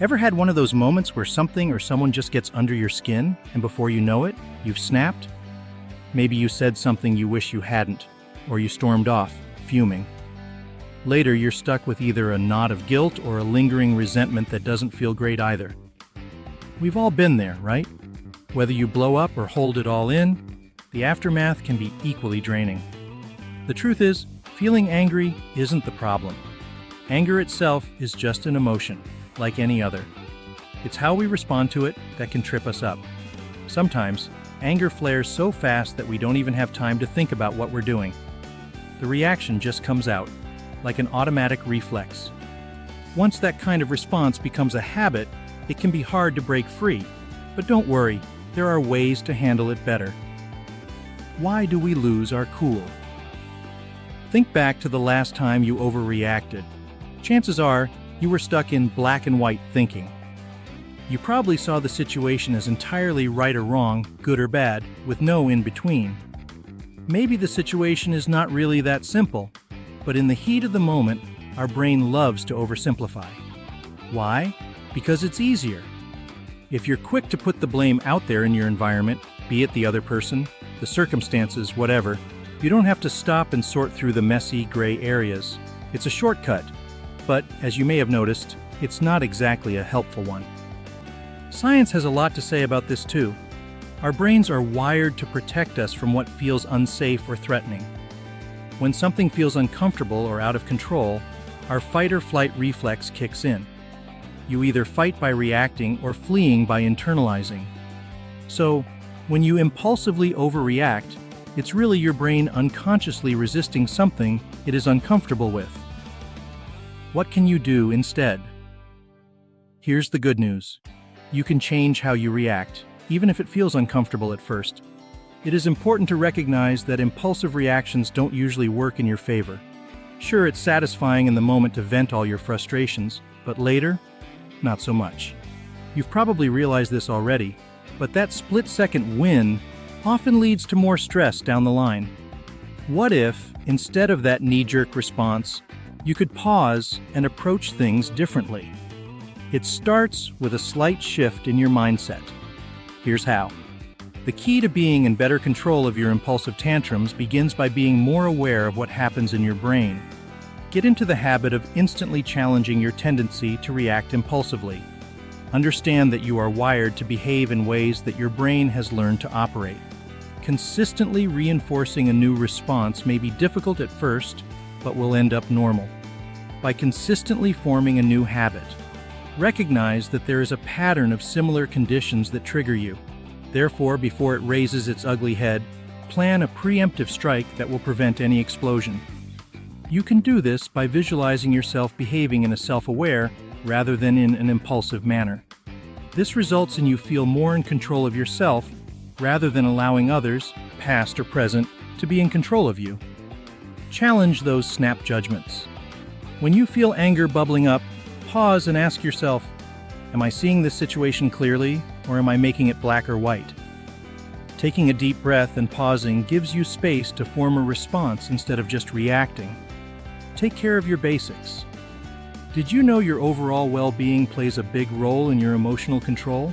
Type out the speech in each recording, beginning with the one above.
Ever had one of those moments where something or someone just gets under your skin, and before you know it, you've snapped? Maybe you said something you wish you hadn't, or you stormed off, fuming. Later, you're stuck with either a knot of guilt or a lingering resentment that doesn't feel great either. We've all been there, right? Whether you blow up or hold it all in, the aftermath can be equally draining. The truth is, feeling angry isn't the problem. Anger itself is just an emotion, like any other. It's how we respond to it that can trip us up. Sometimes, anger flares so fast that we don't even have time to think about what we're doing. The reaction just comes out, like an automatic reflex. Once that kind of response becomes a habit, it can be hard to break free. But don't worry, there are ways to handle it better. Why do we lose our cool? Think back to the last time you overreacted. Chances are, you were stuck in black and white thinking. You probably saw the situation as entirely right or wrong, good or bad, with no in-between. Maybe the situation is not really that simple, but in the heat of the moment, our brain loves to oversimplify. Why? Because it's easier. If you're quick to put the blame out there in your environment, be it the other person, the circumstances, whatever, you don't have to stop and sort through the messy, gray areas. It's a shortcut, but as you may have noticed, it's not exactly a helpful one. Science has a lot to say about this too. Our brains are wired to protect us from what feels unsafe or threatening. When something feels uncomfortable or out of control, our fight or flight reflex kicks in. You either fight by reacting or fleeing by internalizing. So, when you impulsively overreact, it's really your brain unconsciously resisting something it is uncomfortable with. What can you do instead? Here's the good news. You can change how you react, even if it feels uncomfortable at first. It is important to recognize that impulsive reactions don't usually work in your favor. Sure, it's satisfying in the moment to vent all your frustrations, but later, not so much. You've probably realized this already, but that split-second win often leads to more stress down the line. What if, instead of that knee-jerk response, you could pause and approach things differently? It starts with a slight shift in your mindset. Here's how. The key to being in better control of your impulsive tantrums begins by being more aware of what happens in your brain. Get into the habit of instantly challenging your tendency to react impulsively. Understand that you are wired to behave in ways that your brain has learned to operate. Consistently reinforcing a new response may be difficult at first, but will end up normal. By consistently forming a new habit, recognize that there is a pattern of similar conditions that trigger you. Therefore, before it raises its ugly head, plan a preemptive strike that will prevent any explosion. You can do this by visualizing yourself behaving in a self-aware rather than in an impulsive manner. This results in you feel more in control of yourself rather than allowing others, past or present, to be in control of you. Challenge those snap judgments. When you feel anger bubbling up, pause and ask yourself, am I seeing this situation clearly, or am I making it black or white? Taking a deep breath and pausing gives you space to form a response instead of just reacting. Take care of your basics. Did you know your overall well-being plays a big role in your emotional control?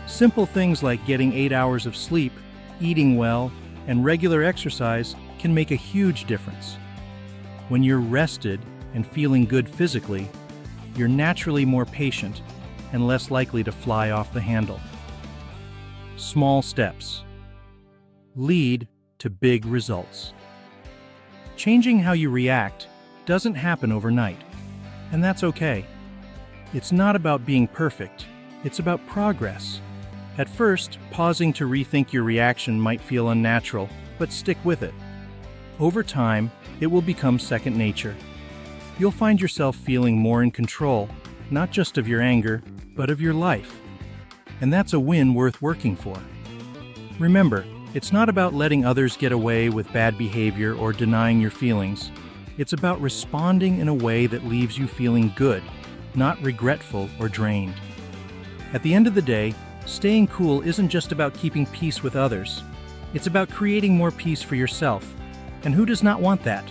Simple things like getting 8 hours of sleep, eating well, and regular exercise can make a huge difference. When you're rested and feeling good physically, you're naturally more patient and less likely to fly off the handle. Small steps lead to big results. Changing how you react doesn't happen overnight, and that's okay. It's not about being perfect, it's about progress. At first, pausing to rethink your reaction might feel unnatural, but stick with it. Over time, it will become second nature. You'll find yourself feeling more in control, not just of your anger, but of your life. And that's a win worth working for. Remember, it's not about letting others get away with bad behavior or denying your feelings. It's about responding in a way that leaves you feeling good, not regretful or drained. At the end of the day, staying cool isn't just about keeping peace with others. It's about creating more peace for yourself. And who does not want that?